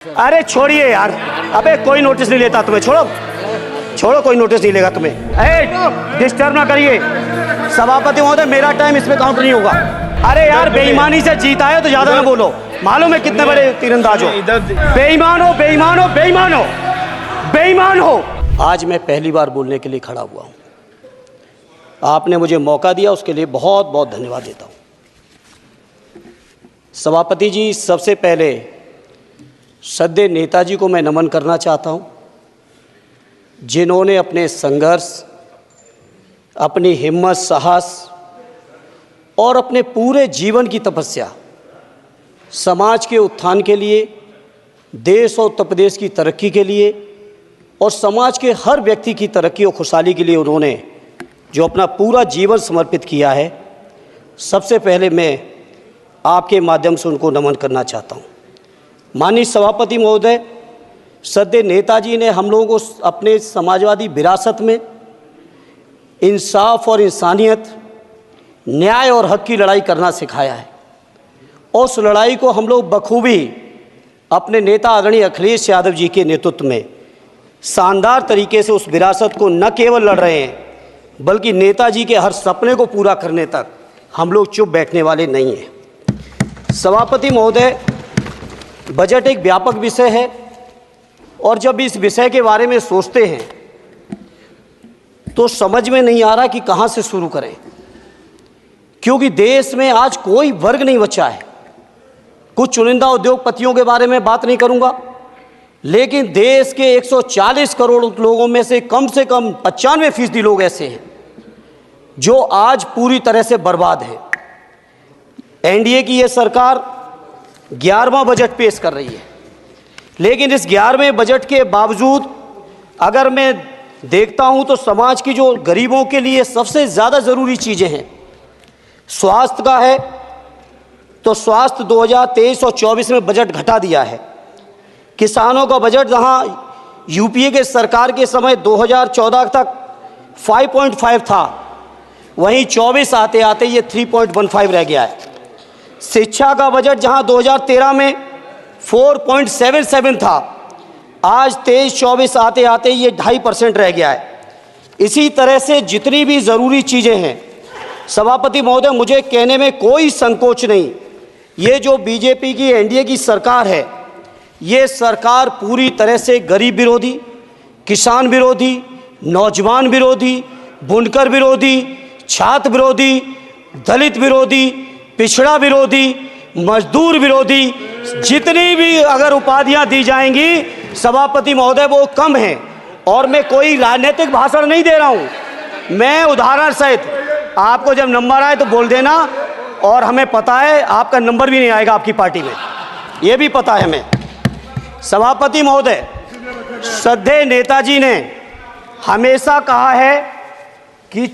अरे छोड़िए यार, अबे कोई नोटिस नहीं लेता तुम्हें। छोड़ो छोड़ो, कोई नोटिस नहीं लेगा तुम्हें। डिस्टर्ब ना करिए सभापति महोदय, मेरा टाइम इसमें काउंट नहीं होगा। अरे यार बेईमानी से जीता है तो ज्यादा ना बोलो, मालूम है कितने बड़े तीरंदाज हो। बेईमान हो, बेईमान हो, बेईमान हो, बेईमान हो। आज मैं पहली बार बोलने के लिए खड़ा हुआ हूँ, आपने मुझे मौका दिया, उसके लिए बहुत बहुत धन्यवाद देता हूँ। सभापति जी, सबसे पहले श्रद्धेय नेताजी को मैं नमन करना चाहता हूं, जिन्होंने अपने संघर्ष, अपनी हिम्मत, साहस और अपने पूरे जीवन की तपस्या समाज के उत्थान के लिए, देश और उत्तर प्रदेश की तरक्की के लिए और समाज के हर व्यक्ति की तरक्की और खुशहाली के लिए उन्होंने जो अपना पूरा जीवन समर्पित किया है, सबसे पहले मैं आपके माध्यम से उनको नमन करना चाहता हूं। माननीय सभापति महोदय, श्रद्धेय नेताजी ने हम लोगों को अपने समाजवादी विरासत में इंसाफ और इंसानियत, न्याय और हक की लड़ाई करना सिखाया है और उस लड़ाई को हम लोग बखूबी अपने नेता आदरणीय अखिलेश यादव जी के नेतृत्व में शानदार तरीके से उस विरासत को न केवल लड़ रहे हैं, बल्कि नेताजी के हर सपने को पूरा करने तक हम लोग चुप बैठने वाले नहीं हैं। सभापति महोदय, बजट एक व्यापक विषय है और जब इस विषय के बारे में सोचते हैं तो समझ में नहीं आ रहा कि कहां से शुरू करें, क्योंकि देश में आज कोई वर्ग नहीं बचा है। कुछ चुनिंदा उद्योगपतियों के बारे में बात नहीं करूंगा, लेकिन देश के 140 करोड़ लोगों में से कम 95% लोग ऐसे हैं जो आज पूरी तरह से बर्बाद हैं। एनडीए की यह सरकार 11वां बजट पेश कर रही है, लेकिन इस 11वें बजट के बावजूद अगर मैं देखता हूं तो समाज की जो गरीबों के लिए सबसे ज़्यादा ज़रूरी चीज़ें हैं, स्वास्थ्य का है तो स्वास्थ्य 2023 और 24 में बजट घटा दिया है। किसानों का बजट जहां यूपीए के सरकार के समय 2014 तक 5.5 था, वहीं 24 आते आते ये 3.15 रह गया है। शिक्षा का बजट जहां 2013 में 4.77 था, आज 23-24 आते आते ये 2.5% रह गया है। इसी तरह से जितनी भी ज़रूरी चीज़ें हैं, सभापति महोदय, मुझे कहने में कोई संकोच नहीं, ये जो बीजेपी की एनडीए की सरकार है, ये सरकार पूरी तरह से गरीब विरोधी, किसान विरोधी, नौजवान विरोधी, बुनकर विरोधी, छात्र विरोधी, दलित विरोधी, पिछड़ा विरोधी, मजदूर विरोधी, जितनी भी अगर उपाधियां दी जाएंगी सभापति महोदय वो कम हैं। और मैं कोई राजनीतिक भाषण नहीं दे रहा हूं, मैं उदाहरण सहित आपको जब नंबर आए तो बोल देना, और हमें पता है आपका नंबर भी नहीं आएगा आपकी पार्टी में, ये भी पता है हमें। सभापति महोदय, श्रद्धेय नेताजी ने हमेशा कहा है कि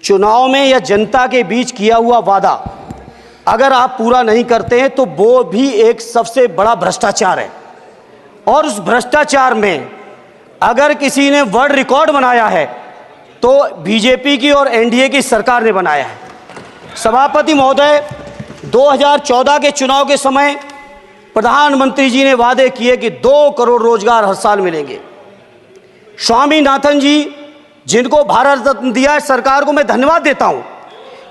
चुनाव में या जनता के बीच किया हुआ वादा अगर आप पूरा नहीं करते हैं तो वो भी एक सबसे बड़ा भ्रष्टाचार है, और उस भ्रष्टाचार में अगर किसी ने वर्ल्ड रिकॉर्ड बनाया है तो बीजेपी की और एनडीए की सरकार ने बनाया है। सभापति महोदय, 2014 के चुनाव के समय प्रधानमंत्री जी ने वादे किए कि 2 करोड़ रोजगार हर साल मिलेंगे। स्वामीनाथन जी, जिनको भारत रत्न दिया है, सरकार को मैं धन्यवाद देता हूं,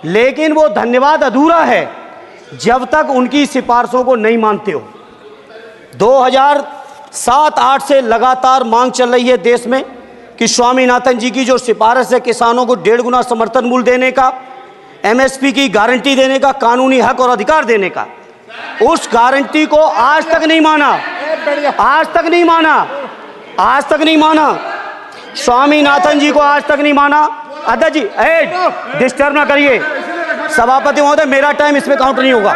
लेकिन वो धन्यवाद अधूरा है जब तक उनकी सिफारिशों को नहीं मानते हो। 2007-8 से लगातार मांग चल रही है देश में कि स्वामीनाथन जी की जो सिफारिश है, किसानों को 1.5 गुना समर्थन मूल्य देने का, एमएसपी की गारंटी देने का, कानूनी हक और अधिकार देने का, उस गारंटी को आज तक नहीं माना, आज तक नहीं माना, आज तक नहीं माना। स्वामीनाथन जी को आज तक नहीं माना। अध्यक्ष जी, डिस्टर्ब ना करिए सभापति महोदय, मेरा टाइम इसमें काउंट नहीं होगा।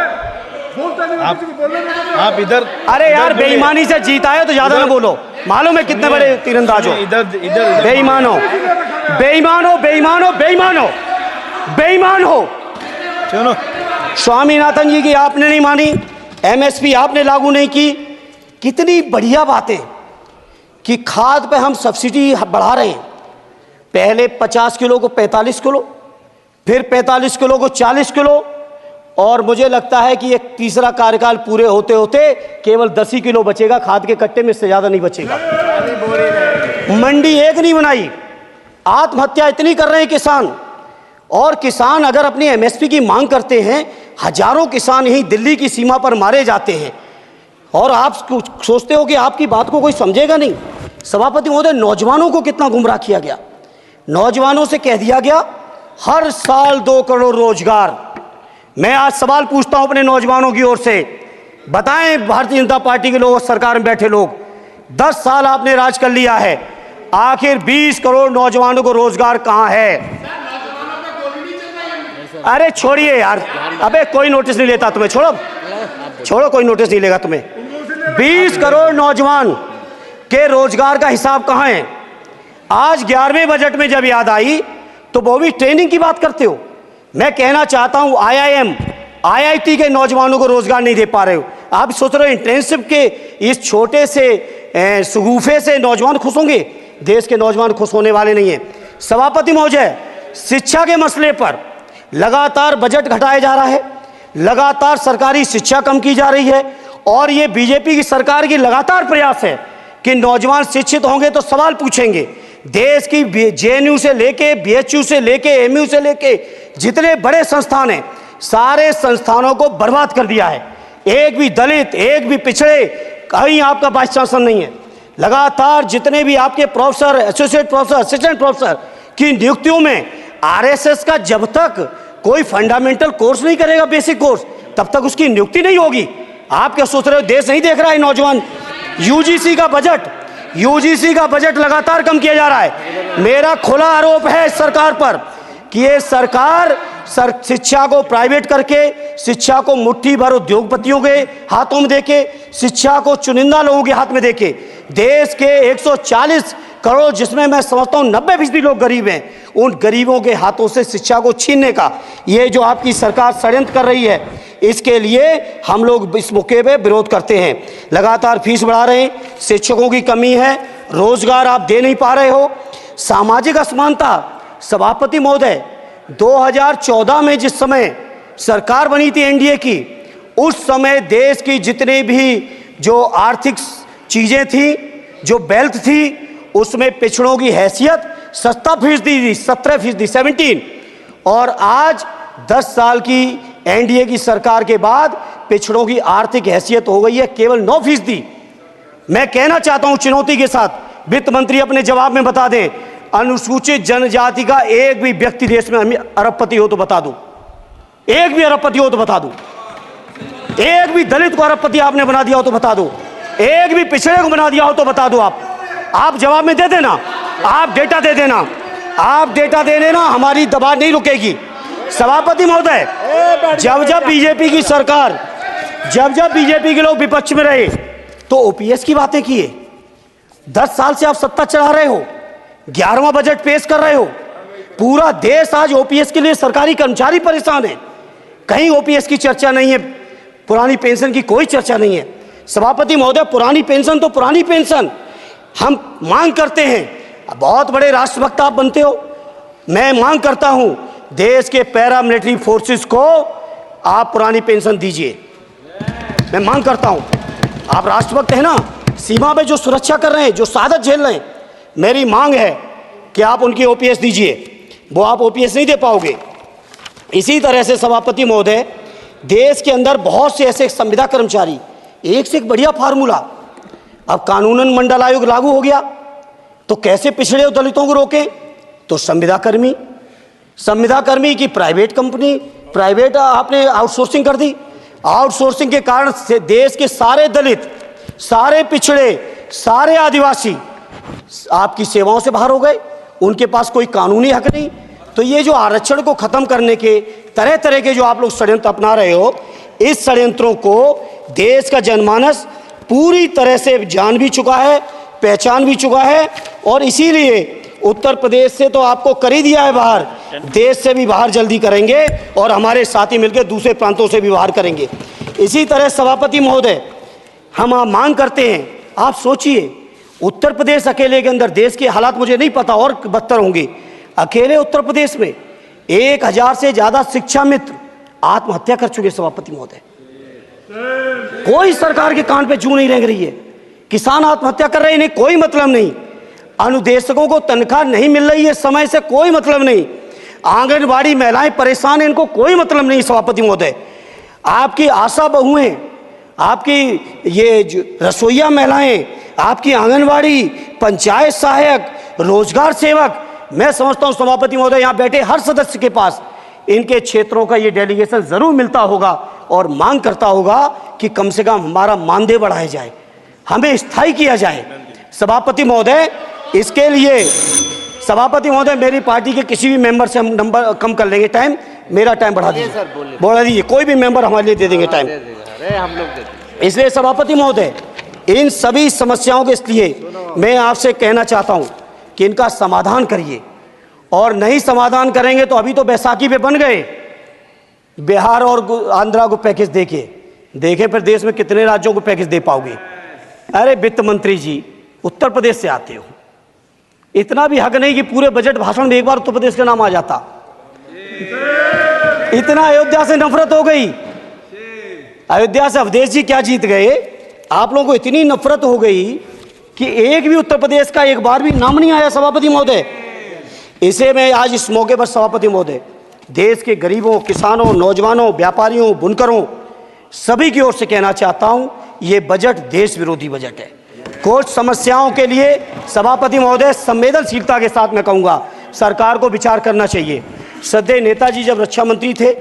आप इधर, अरे यार बेईमानी से जीता है तो ज्यादा ना बोलो, मालूम है कितने बड़े तीरंदाज हो। इधर इधर बेईमान हो, बेईमान हो, बेईमान हो, बेईमान हो, बेईमान हो। चलो, स्वामीनाथन जी की आपने नहीं मानी, एमएसपी आपने लागू नहीं की। कितनी बढ़िया बातें कि खाद पे हम सब्सिडी बढ़ा रहे हैं, पहले 50 किलो को 45 किलो, फिर 45 किलो को 40 किलो, और मुझे लगता है कि ये तीसरा कार्यकाल पूरे होते होते केवल 10 ही किलो बचेगा खाद के कट्टे में, इससे ज़्यादा नहीं बचेगा। मंडी एक नहीं बनाई, आत्महत्या इतनी कर रहे हैं किसान। और किसान अगर अपनी एमएसपी की मांग करते हैं, हजारों किसान यहीं दिल्ली की सीमा पर मारे जाते हैं, और आप सोचते हो कि आपकी बात को कोई समझेगा नहीं। सभापति महोदय, नौजवानों को कितना गुमराह किया गया। नौजवानों से कह दिया गया हर साल 2 करोड़ रोजगार। मैं आज सवाल पूछता हूं अपने नौजवानों की ओर से, बताएं भारतीय जनता पार्टी के लोग, सरकार में बैठे लोग, 10 साल आपने राज कर लिया है, आखिर 20 करोड़ नौजवानों को रोजगार कहां है? अरे छोड़िए यार, अबे कोई नोटिस नहीं लेता तुम्हें, छोड़ो कोई नोटिस नहीं लेगा तुम्हें। 20 करोड़ नौजवान के रोजगार का हिसाब कहां है? आज 11वें बजट में जब याद आई तो वो भी ट्रेनिंग की बात करते हो। मैं कहना चाहता हूं IIM, IIT के नौजवानों को रोजगार नहीं दे पा रहे हो। आप सोच रहे हो इंटर्नशिप के इस छोटे से शगुफे से नौजवान खुश होंगे? देश के नौजवान खुश होने वाले नहीं है। सभापति महोदय, शिक्षा के मसले पर लगातार बजट घटाया जा रहा है, लगातार सरकारी शिक्षा कम की जा रही है, और ये बीजेपी की सरकार की लगातार प्रयास है कि नौजवान शिक्षित होंगे तो सवाल पूछेंगे। देश की JNU से लेके BHU से लेके MU से लेके जितने बड़े संस्थान हैं, सारे संस्थानों को बर्बाद कर दिया है। एक भी दलित, एक भी पिछड़े, कहीं आपका वाइस चांसलर नहीं है। लगातार जितने भी आपके professor, associate professor, assistant professor की नियुक्तियों में RSS का जब तक कोई फंडामेंटल कोर्स नहीं करेगा, बेसिक कोर्स, तब तक उसकी नियुक्ति नहीं होगी। आप क्या सोच रहे हो देश नहीं देख रहा है नौजवान? यूजीसी का बजट लगातार कम किया जा रहा है। मेरा खुला आरोप है इस सरकार पर कि ये सरकार शिक्षा को प्राइवेट करके, शिक्षा को मुट्ठी भर उद्योगपतियों के हाथों में देके, शिक्षा को चुनिंदा लोगों के हाथ में देके, देश के 140 करोड़, जिसमें मैं समझता हूं 90% लोग गरीब हैं, उन गरीबों के हाथों से शिक्षा को छीनने का ये जो आपकी सरकार षड्यंत्र कर रही है, इसके लिए हम लोग इस मौके पे विरोध करते हैं। लगातार फीस बढ़ा रहे हैं, शिक्षकों की कमी है, रोजगार आप दे नहीं पा रहे हो, सामाजिक असमानता। सभापति महोदय, 2014 में जिस समय सरकार बनी थी एनडीए की, उस समय देश की जितने भी जो आर्थिक चीज़ें थी, जो वेल्थ थी, उसमें पिछड़ों की हैसियत 17% थी, 17%, और आज 10 साल की एनडीए की सरकार के बाद पिछड़ों की आर्थिक हैसियत हो गई है केवल 9%। मैं कहना चाहता हूं चुनौती के साथ, वित्त मंत्री अपने जवाब में बता दें, अनुसूचित जनजाति का एक भी व्यक्ति देश में अरबपति हो तो बता दो, एक भी अरबपति हो तो बता दो, एक भी दलित को अरबपति आपने बना दिया हो तो बता दो, एक भी पिछड़े को बना दिया हो तो बता दो। आप जवाब में दे देना, आप डेटा दे देना, आप डेटा दे देना, हमारी दबाव नहीं रुकेगी। सभापति महोदय, जब बीजेपी की सरकार, जब बीजेपी के लोग विपक्ष में रहे तो ओपीएस की बातें किए। 10 साल से आप सत्ता चला रहे हो, 11वां बजट पेश कर रहे हो, पूरा देश आज ओपीएस के लिए सरकारी कर्मचारी परेशान है, कहीं ओपीएस की चर्चा नहीं है, पुरानी पेंशन की कोई चर्चा नहीं है। सभापति महोदय, पुरानी पेंशन तो पुरानी पेंशन, हम मांग करते हैं, बहुत बड़े राष्ट्रभक्त आप बनते हो, मैं मांग करता हूं देश के पैरामिलिट्री फोर्सेस को आप पुरानी पेंशन दीजिए। मैं मांग करता हूं, आप राष्ट्रभक्त हैं ना, सीमा में जो सुरक्षा कर रहे हैं, जो शहादत झेल रहे हैं, मेरी मांग है कि आप उनकी ओपीएस दीजिए। वो आप ओपीएस नहीं दे पाओगे। इसी तरह से सभापति महोदय, देश के अंदर बहुत से ऐसे संविदा कर्मचारी, एक से एक बढ़िया फार्मूला, अब कानूनन मंडल आयोग लागू हो गया तो कैसे पिछड़े और दलितों को रोकें? तो संविदा कर्मी की प्राइवेट कंपनी, प्राइवेट आपने आउटसोर्सिंग कर दी। आउटसोर्सिंग के कारण से देश के सारे दलित, सारे पिछड़े, सारे आदिवासी आपकी सेवाओं से बाहर हो गए, उनके पास कोई कानूनी हक नहीं। तो ये जो आरक्षण को खत्म करने के तरह तरह के जो आप लोग षड्यंत्र अपना रहे हो, इस षड्यंत्रों को देश का जनमानस पूरी तरह से जान भी चुका है, पहचान भी चुका है, और इसीलिए उत्तर प्रदेश से तो आपको कर ही दिया है बाहर, देश से भी बाहर जल्दी करेंगे, और हमारे साथी मिलकर दूसरे प्रांतों से भी बाहर करेंगे। इसी तरह सभापति महोदय, हम मांग करते हैं, आप सोचिए उत्तर प्रदेश अकेले के अंदर, देश के हालात मुझे नहीं पता और बदतर होंगे, अकेले उत्तर प्रदेश में 1000 से ज़्यादा शिक्षा मित्र आत्महत्या कर चुके सभापति महोदय। कोई सरकार के कान पे जू नहीं रेंग रही है। किसान आत्महत्या कर रहे हैं, इन्हें कोई मतलब नहीं। अनुदेशकों को तनख्वाह नहीं मिल रही है समय से, कोई मतलब नहीं। आंगनबाड़ी महिलाएं परेशान हैं, इनको कोई मतलब नहीं सभापति महोदय। आपकी आशा बहुएं, आपकी ये रसोईया महिलाएं, आपकी आंगनबाड़ी, पंचायत सहायक, रोजगार सेवक, मैं समझता हूं सभापति महोदय यहाँ बैठे हर सदस्य के पास इनके क्षेत्रों का ये डेलीगेशन जरूर मिलता होगा और मांग करता होगा कि कम से कम हमारा मानदेय बढ़ाया जाए, हमें स्थायी किया जाए। सभापति महोदय, इसके लिए सभापति महोदय मेरी पार्टी के किसी भी मेंबर से हम नंबर कम कर लेंगे, टाइम, मेरा टाइम बढ़ा दीजिए, बढ़ा दीजिए, कोई भी मेंबर हमारे लिए दे देंगे टाइम, हम लोग देते। इसलिए सभापति महोदय इन सभी समस्याओं के लिए मैं आपसे कहना चाहता हूं कि इनका समाधान करिए, और नहीं समाधान करेंगे तो अभी तो बैसाखी पे बन गए, बिहार और आंध्रा को पैकेज देखे फिर देश में कितने राज्यों को पैकेज दे पाओगे। अरे वित्त मंत्री जी उत्तर प्रदेश से आते हो, इतना भी हक नहीं कि पूरे बजट भाषण में एक बार उत्तर प्रदेश का नाम आ जाता। इतना अयोध्या से नफरत हो गई, अयोध्या से अवधेश जी क्या जीत गए, आप लोगों को इतनी नफरत हो गई कि एक भी उत्तर प्रदेश का एक बार भी नाम नहीं आया सभापति महोदय। इसे मैं आज इस मौके पर सभापति महोदय देश के गरीबों, किसानों, नौजवानों, व्यापारियों, बुनकरों सभी की ओर से कहना चाहता हूं, ये बजट देश विरोधी बजट है। कुछ समस्याओं के लिए सभापति महोदय संवेदनशीलता के साथ मैं कहूँगा सरकार को विचार करना चाहिए। श्रद्धेय नेताजी जब रक्षा मंत्री थे,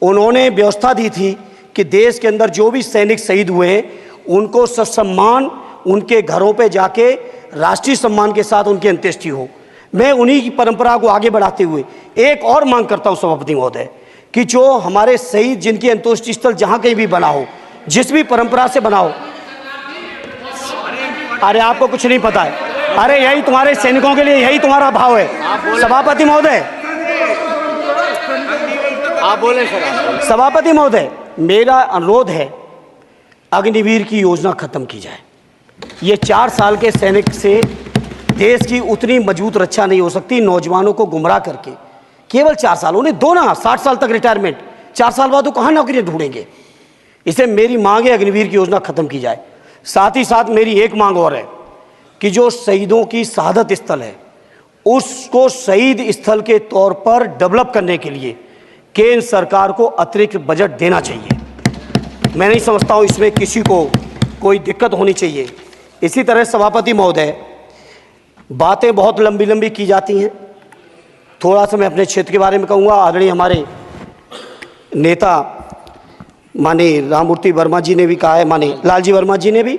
उन्होंने व्यवस्था दी थी कि देश के अंदर जो भी सैनिक शहीद हुए हैं उनको ससम्मान उनके घरों पे जाके राष्ट्रीय सम्मान के साथ उनकी अंत्येष्टि हो। मैं उन्हीं की परंपरा को आगे बढ़ाते हुए एक और मांग करता हूं सभापति महोदय कि जो हमारे शहीद जिनकी अंत्येष्टि स्थल जहां कहीं भी बना हो, जिस भी परंपरा से बना हो, अरे आपको कुछ नहीं पता है, अरे यही तुम्हारे सैनिकों के लिए यही तुम्हारा भाव है सभापति महोदय। आप बोले सर। सभापति महोदय मेरा अनुरोध है अग्निवीर की योजना खत्म की जाए। ये 4 साल के सैनिक से देश की उतनी मजबूत रक्षा नहीं हो सकती। नौजवानों को गुमराह करके केवल 4 साल, उन्हें दो ना 60 साल तक रिटायरमेंट, 4 साल बाद वो कहाँ नौकरी ढूंढेंगे। इसे मेरी मांग है अग्निवीर की योजना खत्म की जाए। साथ ही साथ मेरी एक मांग और है कि जो शहीदों की शहादत स्थल है उसको शहीद स्थल के तौर पर डेवलप करने के लिए केंद्र सरकार को अतिरिक्त बजट देना चाहिए। मैं नहीं समझता हूँ इसमें किसी को कोई दिक्कत होनी चाहिए। इसी तरह सभापति महोदय बातें बहुत लंबी लंबी की जाती हैं, थोड़ा सा मैं अपने क्षेत्र के बारे में कहूँगा। आदरणीय हमारे नेता माननीय राममूर्ति वर्मा जी ने भी कहा है, माननीय लालजी वर्मा जी ने भी,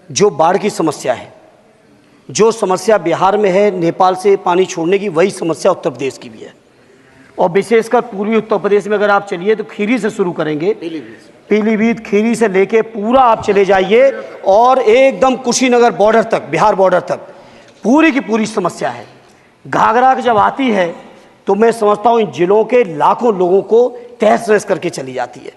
जो बाढ़ की समस्या है, जो समस्या बिहार में है नेपाल से पानी छोड़ने की, वही समस्या उत्तर प्रदेश की भी है। और विशेषकर पूर्वी उत्तर प्रदेश में अगर आप चलिए तो खीरी से शुरू करेंगे, पीलीभीत खीरी से लेके पूरा आप चले जाइए और एकदम कुशीनगर बॉर्डर तक, बिहार बॉर्डर तक पूरी की पूरी समस्या है। घाघरा जब आती है तो मैं समझता हूँ इन जिलों के लाखों लोगों को तहस नहस करके चली जाती है।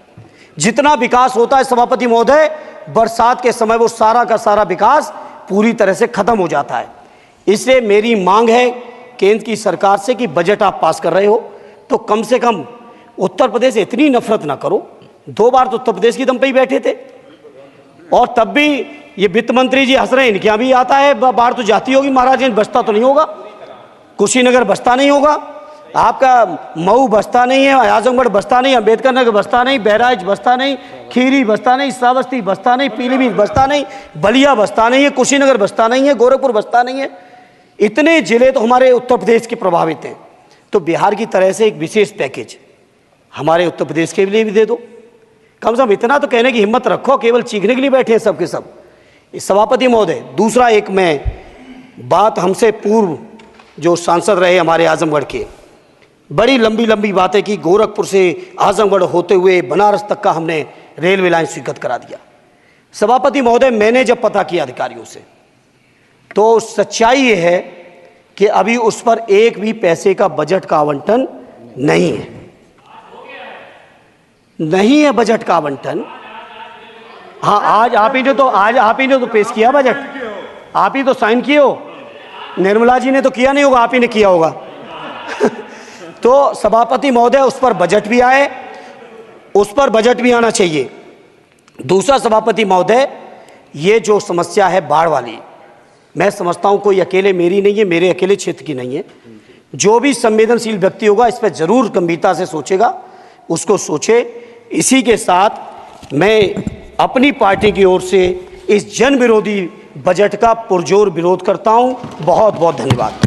जितना विकास होता है सभापति महोदय, बरसात के समय वो सारा का सारा विकास पूरी तरह से खत्म हो जाता है। इसलिए मेरी मांग है केंद्र की सरकार से कि बजट आप पास कर रहे हो तो कम से कम उत्तर प्रदेश से इतनी नफरत ना करो। 2 बार तो उत्तर प्रदेश की दम पे ही बैठे थे और तब भी ये वित्त मंत्री जी हंस रहे हैं, इनके यहाँ भी आता है बाढ़ तो जाती होगी महाराज, बसता तो नहीं होगा, कुशीनगर बसता नहीं होगा, आपका मऊ बसता नहीं है, आजमगढ़ बसता नहीं, अम्बेडकर नगर बसता नहीं, बहराइच बसता नहीं, खीरी बसता नहीं, श्रावस्ती बसता नहीं, पीलीभीत बसता नहीं, बलिया बसता नहीं है, कुशीनगर बसता नहीं है, गोरखपुर बसता नहीं है। इतने जिले तो हमारे उत्तर प्रदेश के प्रभावित हैं। तो बिहार की तरह से एक विशेष पैकेज हमारे उत्तर प्रदेश के लिए भी दे दो। कम से कम इतना तो कहने की हिम्मत रखो, केवल चीखने के लिए बैठे हैं सब के सब। सभापति महोदय दूसरा एक मैं बात, हमसे पूर्व जो सांसद रहे हमारे आजमगढ़ के, बड़ी लंबी लंबी बातें की, गोरखपुर से आजमगढ़ होते हुए बनारस तक का हमने रेलवे लाइन स्वीकृत करा दिया। सभापति महोदय मैंने जब पता किया अधिकारियों से तो सच्चाई ये है कि अभी उस पर एक भी पैसे का बजट का आवंटन नहीं है, नहीं है बजट का आवंटन। हाँ, आज आप ही ने तो पेश किया बजट, आप ही तो साइन किए हो, निर्मला जी ने तो किया नहीं होगा, आप ही ने किया होगा। तो सभापति महोदय उस पर बजट भी आए, उस पर बजट भी आना चाहिए। दूसरा सभापति महोदय, ये जो समस्या है बाढ़ वाली, मैं समझता हूँ कोई अकेले मेरी नहीं है, मेरे अकेले क्षेत्र की नहीं है। जो भी संवेदनशील व्यक्ति होगा इस पर जरूर गंभीरता से सोचेगा, उसको सोचे। इसी के साथ मैं अपनी पार्टी की ओर से इस जन विरोधी बजट का पुरजोर विरोध करता हूँ। बहुत बहुत धन्यवाद।